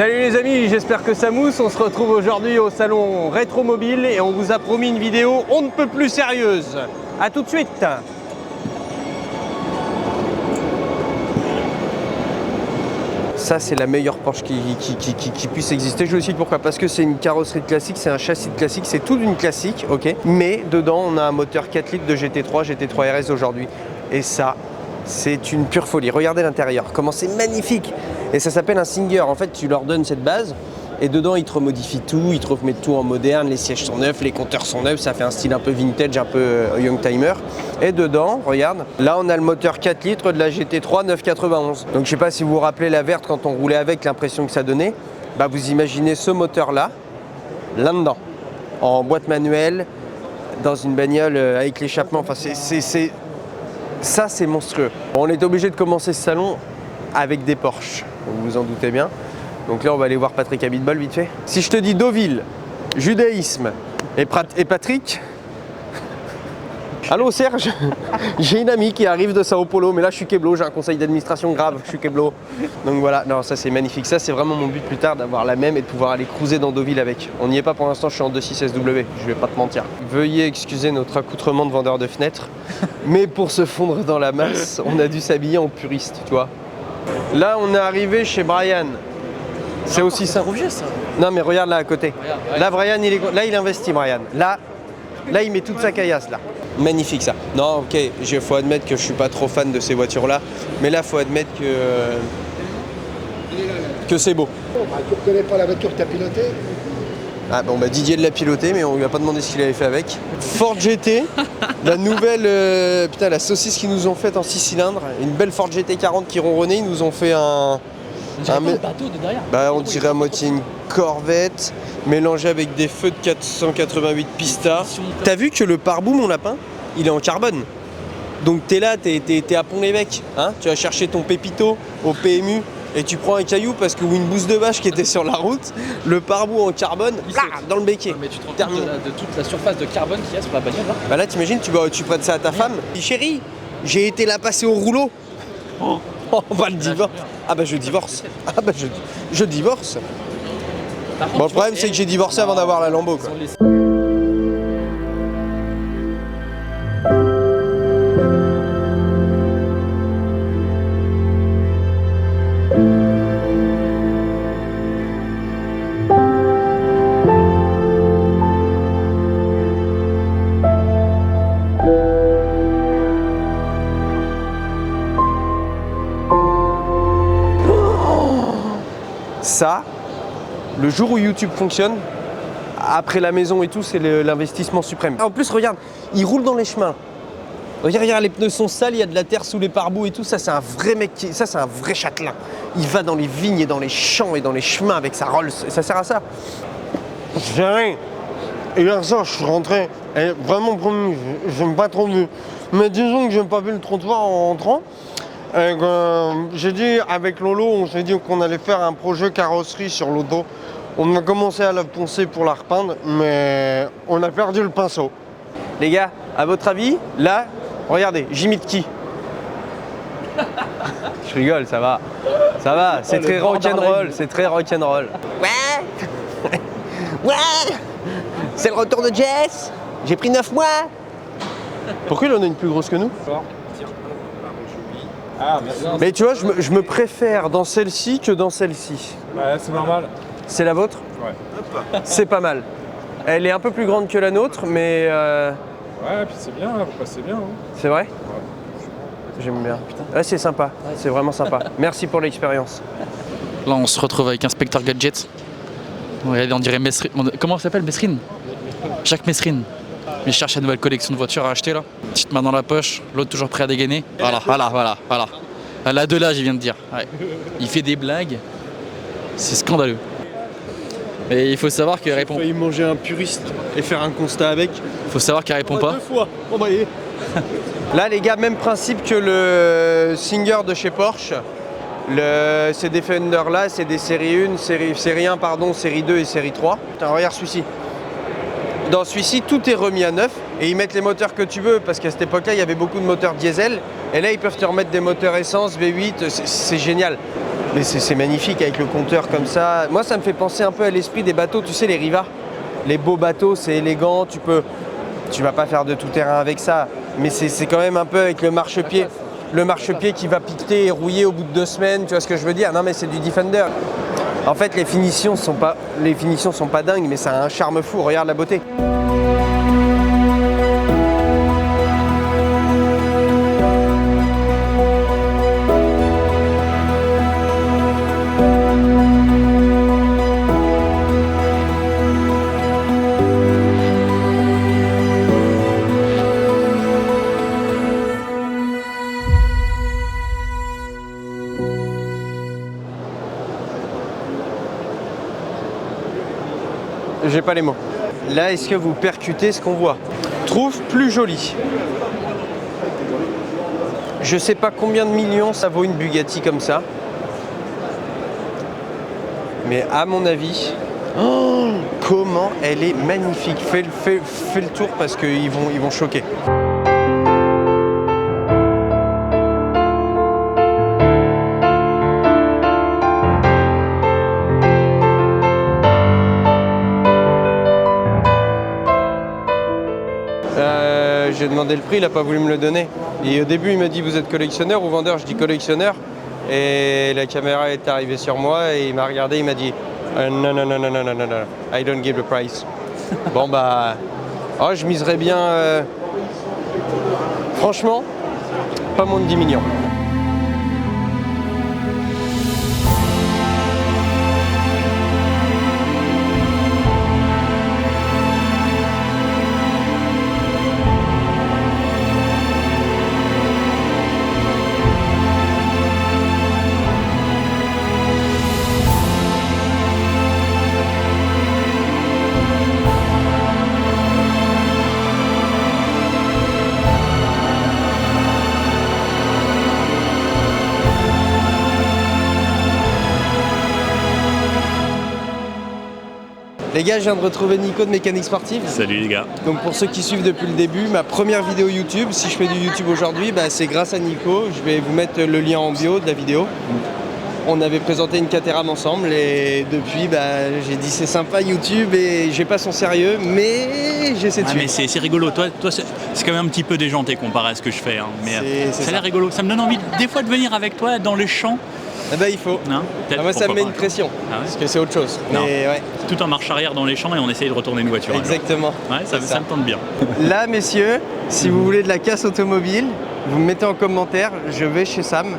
Salut les amis, j'espère que ça mousse. On se retrouve aujourd'hui au salon Rétromobile et on vous a promis une vidéo on ne peut plus sérieuse. A tout de suite. Ça c'est la meilleure Porsche qui puisse exister. Je vous explique pourquoi. Parce que c'est une carrosserie classique, c'est un châssis de classique, c'est tout d'une classique, ok. Mais dedans on a un moteur 4 litres de GT3 RS aujourd'hui. Et ça, c'est une pure folie. Regardez l'intérieur, comment c'est magnifique. Et ça s'appelle un Singer. En fait, tu leur donnes cette base et dedans, ils te remodifient tout, ils te remettent tout en moderne. Les sièges sont neufs, les compteurs sont neufs. Ça fait un style un peu vintage, un peu youngtimer. Et dedans, regarde, là, on a le moteur 4 litres de la GT3 991. Donc, je sais pas si vous vous rappelez la verte quand on roulait avec, l'impression que ça donnait. Bah, vous imaginez ce moteur-là, là-dedans, en boîte manuelle, dans une bagnole avec l'échappement. Enfin, ça, c'est monstrueux. On est obligé de commencer ce salon avec des Porsche, vous vous en doutez bien. Donc là, on va aller voir Patrick Abitbol vite fait. Si je te dis Deauville, judaïsme et Patrick... Allô Serge, j'ai une amie qui arrive de Sao Paulo, mais là je suis Keblo, j'ai un conseil d'administration grave, je suis Keblo. Donc voilà, non ça c'est magnifique, ça c'est vraiment mon but plus tard d'avoir la même et de pouvoir aller cruiser dans Deauville avec. On n'y est pas pour l'instant, je suis en 2.6 SW, je vais pas te mentir. Veuillez excuser notre accoutrement de vendeur de fenêtres, mais pour se fondre dans la masse, on a dû s'habiller en puriste, tu vois. Là on est arrivé chez Brian. C'est aussi ça. Ça. Non mais regarde là à côté. Regarde, ouais. Là Brian il investit Brian. Là il met toute sa caillasse là. Magnifique ça. Non ok, il faut admettre que je suis pas trop fan de ces voitures là. Mais là faut admettre que c'est beau. Tu reconnais pas la voiture que tu as pilotée? Ah bon bah Didier l'a piloté mais on lui a pas demandé ce qu'il avait fait avec. Ford GT, la nouvelle putain la saucisse qu'ils nous ont faite en 6 cylindres, une belle Ford GT 40 qui ronronnait, ils nous ont fait un bateau de derrière. Bah on dirait à moitié une Corvette mélangée avec des feux de 488 Pista. T'as vu que le pare-boue mon lapin, il est en carbone. Donc t'es là, t'es à Pont-l'Évêque, hein, tu vas chercher ton pépito au PMU. Et tu prends un caillou parce que ou une bouse de vache qui était sur la route, le pare-boue en carbone, là, dans le béquet. Mais tu te rends compte de toute la surface de carbone qu'il y a sur la bagnole là? Bah là t'imagines, tu prêtes ça à ta femme. Dis chérie, j'ai été là passer au rouleau. Oh bah le divorce. Ah bah je divorce. Ah bah je divorce. Bon le problème c'est que j'ai divorcé avant d'avoir la Lambo quoi. Ça, le jour où YouTube fonctionne, après la maison et tout, c'est l'investissement suprême. En plus, regarde, il roule dans les chemins. Regarde, les pneus sont sales, il y a de la terre sous les pare-boues et tout. Ça, c'est un vrai mec, ça, c'est un vrai châtelain. Il va dans les vignes et dans les champs et dans les chemins avec sa Rolls. Ça sert à ça. J'ai rien. Hier soir, je suis rentré. Et vraiment, promis, j'aime pas trop vu. Mais disons que j'aime pas vu le trottoir en rentrant. J'ai dit avec Lolo, on s'est dit qu'on allait faire un projet carrosserie sur l'auto. On a commencé à la poncer pour la repeindre, mais on a perdu le pinceau. Les gars, à votre avis, là, regardez, j'imite qui? Je rigole, ça va. Ça va, c'est très rock'n'roll, c'est très rock'n'roll. Ouais. Ouais. C'est le retour de Jess. J'ai pris 9 mois. Pourquoi il en a une plus grosse que nous? Ah, merci. Mais tu vois, je me préfère dans celle-ci que dans celle-ci. Ouais, c'est normal. C'est la vôtre? Ouais. C'est pas mal. Elle est un peu plus grande que la nôtre, mais... Ouais, puis c'est bien, vous passez bien. Hein. C'est vrai? Ouais. J'aime bien. Ouais, c'est sympa, c'est vraiment sympa. Merci pour l'expérience. Là, on se retrouve avec Inspecteur Gadget. Regardez, on dirait Mesrine. Comment ça s'appelle, Mesrine? Jacques Mesrine. Il cherche une nouvelle collection de voitures à acheter là. Petite main dans la poche, l'autre toujours prêt à dégainer. Voilà. Elle a de l'âge, il vient de dire. Ouais. Il fait des blagues. C'est scandaleux. Et il faut savoir qu'il répond. J'ai failli manger un puriste et faire un constat avec. Il faut savoir qu'il répond pas. 2 fois, on va y. Là les gars, même principe que le Singer de chez Porsche. Ces Defender là, c'est des série 1, série 1 pardon, série 2 et série 3. Putain, regarde celui-ci. Dans celui-ci, tout est remis à neuf et ils mettent les moteurs que tu veux parce qu'à cette époque-là, il y avait beaucoup de moteurs diesel et là, ils peuvent te remettre des moteurs essence, V8, c'est génial. Mais c'est magnifique avec le compteur comme ça. Moi, ça me fait penser un peu à l'esprit des bateaux, tu sais, les Riva. Les beaux bateaux, c'est élégant, tu vas pas faire de tout terrain avec ça. Mais c'est quand même un peu avec le marchepied. Le marchepied qui va piqueter et rouiller au bout de 2 semaines, tu vois ce que je veux dire? Non, mais c'est du Defender. En fait, les finitions sont pas dingues, mais ça a un charme fou. Regarde la beauté. J'ai pas les mots. Là, est-ce que vous percutez ce qu'on voit? Trouve plus joli. Je sais pas combien de millions ça vaut une Bugatti comme ça. Mais à mon avis, oh, comment elle est magnifique. Fais le tour parce qu'ils vont choquer. J'ai demandé le prix, il n'a pas voulu me le donner. Et au début, il m'a dit, vous êtes collectionneur ou vendeur? Je dis collectionneur. Et la caméra est arrivée sur moi et il m'a regardé, il m'a dit, non, I don't give the price. Bon bah, oh, je miserais bien, franchement, pas moins de 10 millions. Les gars, je viens de retrouver Nico de Mécanique Sportive. Salut les gars. Donc pour ceux qui suivent depuis le début, ma première vidéo YouTube, si je fais du YouTube aujourd'hui, bah, c'est grâce à Nico. Je vais vous mettre le lien en bio de la vidéo. On avait présenté une Caterham ensemble et depuis, bah, j'ai dit c'est sympa YouTube et j'ai pas son sérieux, mais j'essaie de suivre. Mais c'est rigolo, toi c'est quand même un petit peu déjanté comparé à ce que je fais. Hein. Mais ça a l'air rigolo, ça me donne envie des fois de venir avec toi dans les champs. Eh ben, il faut. Non, moi ça me met une pression, parce que c'est autre chose. Non. Mais, ouais. Tout en marche arrière dans les champs et on essaye de retourner une voiture. Exactement. Ouais, ça me tente bien. Là, messieurs, si vous voulez de la casse automobile, vous me mettez en commentaire, je vais chez Sam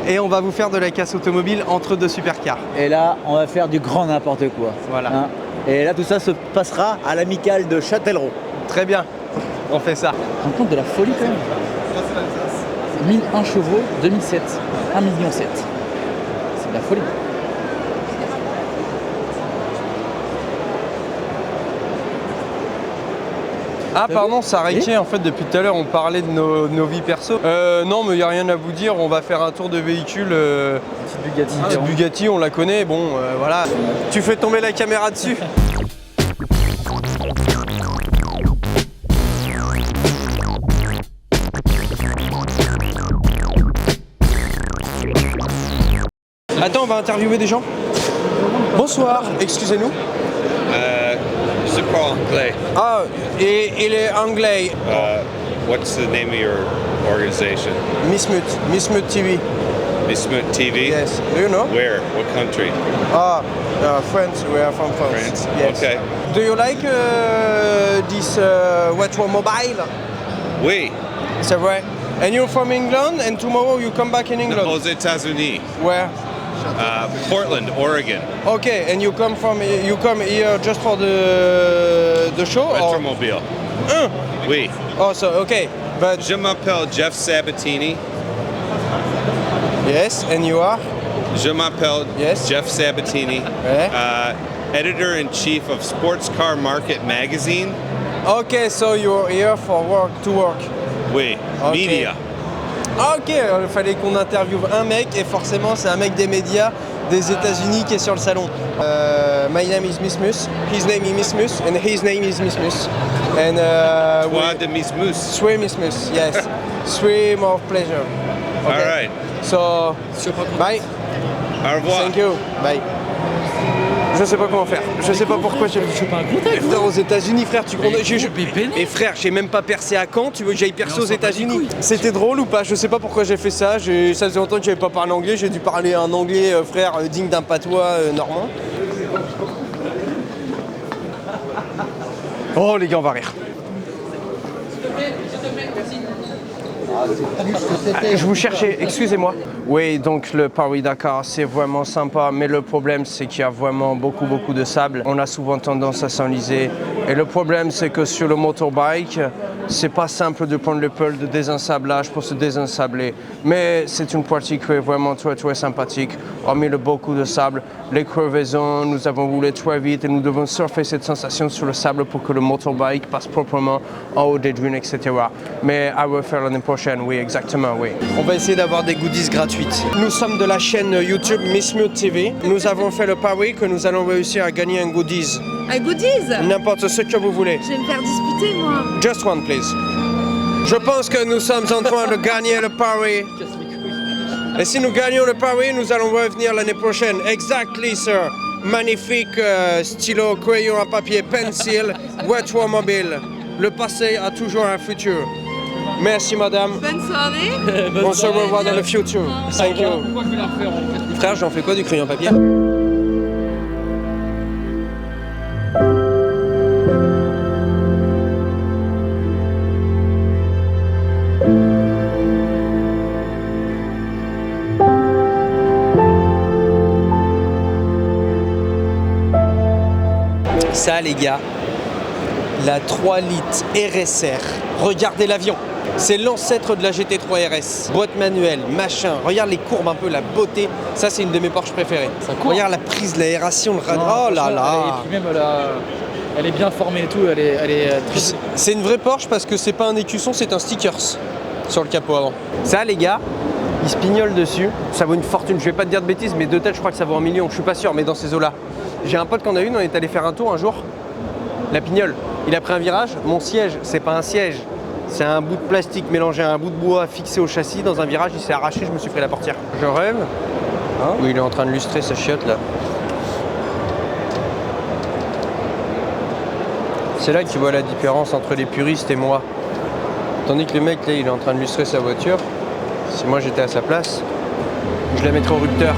et on va vous faire de la casse automobile entre 2 supercars. Et là, on va faire du grand n'importe quoi. Voilà. Hein. Et là, tout ça se passera à l'amicale de Châtellerault. Très bien, on fait ça. On compte de la folie quand même. 1001 chevaux, 2007, 1,7 million. C'est de la folie. Ah pardon, ça arrêtait en fait depuis tout à l'heure, on parlait de nos vies perso. Non mais il n'y a rien à vous dire, on va faire un tour de véhicule. Petite Bugatti. Petite Bugatti, on la connaît, bon voilà. Tu fais tomber la caméra dessus. Attends, on va interviewer des gens. Bonsoir, excusez-nous. Je parle anglais. Ah, il est anglais. What's the name of your organization? Mismut TV. Bismuth TV? Yes. Do you know? Where? What country? France. We are from France. France? Yes. Okay. Do you like this retro mobile? Oui. C'est vrai. And you're from England, and tomorrow you come back in England. Aux États-Unis. Where? Portland, Oregon. Okay, and you come here just for the show? Or? Retromobile. Oui. Oh, so okay, but Je m'appelle Jeff Sabatini. yes, and you are? Je m'appelle Yes. Jeff Sabatini. Yeah. Editor-in-chief of Sports Car Market Magazine. Okay, so you're here for work, to work. Oui. Okay. Media. Ok, il fallait qu'on interviewe un mec et forcément c'est un mec des médias des États-Unis qui est sur le salon. My name is Mismus, his name is Mismus, and his name is Mismus. And Toi de Mismus. Swim Mismus, yes. Swim of pleasure. Okay. All right. So, bye. Au revoir. Thank you. Bye. Je sais pas comment faire. Je sais pas pourquoi j'ai. Je fais pas un contact. Frère, aux États-Unis, frère, tu connais. péné. Et frère, j'ai même pas percé à Caen. Tu veux que j'aille percer aux États-Unis? C'était drôle ou pas? Je sais pas pourquoi j'ai fait ça. Ça faisait longtemps que j'avais pas parlé anglais. J'ai dû parler un anglais, frère, digne d'un patois normand. Oh les gars, on va rire. Je vous cherchais, excusez-moi. Oui, donc le Paris-Dakar, c'est vraiment sympa, mais le problème, c'est qu'il y a vraiment beaucoup de sable. On a souvent tendance à s'enliser. Et le problème, c'est que sur le motorbike, c'est pas simple de prendre le pôle de désensablage pour se désensabler. Mais c'est une partie qui est vraiment très sympathique. Hormis le beaucoup de sable, les crevaisons, nous avons roulé très vite et nous devons surfer cette sensation sur le sable pour que le motorbike passe proprement en haut des dunes, etc. Mais à refaire l'année prochaine, oui, exactement, oui. On va essayer d'avoir des goodies gratuites. Nous sommes de la chaîne YouTube Miss Mute TV. Nous avons fait le pari que nous allons réussir à gagner un goodies. Un goodies? N'importe ce que vous voulez. Je vais me faire disputer, moi. Just one, please. Je pense que nous sommes en train de gagner le pari. Et si nous gagnons le pari, nous allons revenir l'année prochaine. Exactly, sir. Magnifique stylo, crayon à papier, pencil, voiture mobile. Le passé a toujours un futur. Merci, madame. Bonne soirée. On se revoit dans le futur. Thank you. Pourquoi je vais la refaire en fait? Frère, j'en fais quoi du crayon à papier? Ça les gars, la 3 litres RSR, regardez l'avion, c'est l'ancêtre de la GT3 RS, boîte manuelle, machin, regarde les courbes un peu, la beauté, ça c'est une de mes Porsche préférées. Regarde la prise, l'aération, le radar, oh là là. Et puis même elle est bien formée et tout, elle est très... C'est une vraie Porsche parce que c'est pas un écusson, c'est un stickers sur le capot avant. Ça les gars, il se pignole dessus, ça vaut une fortune, je vais pas te dire de bêtises mais de tête je crois que ça vaut 1 million, je suis pas sûr mais dans ces eaux là. J'ai un pote qu'on a une, on est allé faire un tour un jour, la pignole, il a pris un virage, mon siège, c'est pas un siège, c'est un bout de plastique mélangé à un bout de bois fixé au châssis, dans un virage il s'est arraché, je me suis pris la portière. Je rêve, hein? Oui il est en train de lustrer sa chiotte là. C'est là que tu vois la différence entre les puristes et moi. Tandis que le mec là il est en train de lustrer sa voiture, si moi j'étais à sa place, je la mettrais au rupteur.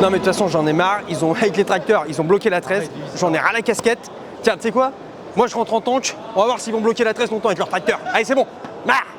Non mais de toute façon j'en ai marre, ils ont avec les tracteurs, ils ont bloqué la 13, j'en ai ras la casquette. Tiens, tu sais quoi? Moi je rentre en tank, on va voir s'ils vont bloquer la 13 longtemps avec leur tracteur. Allez c'est bon, marre.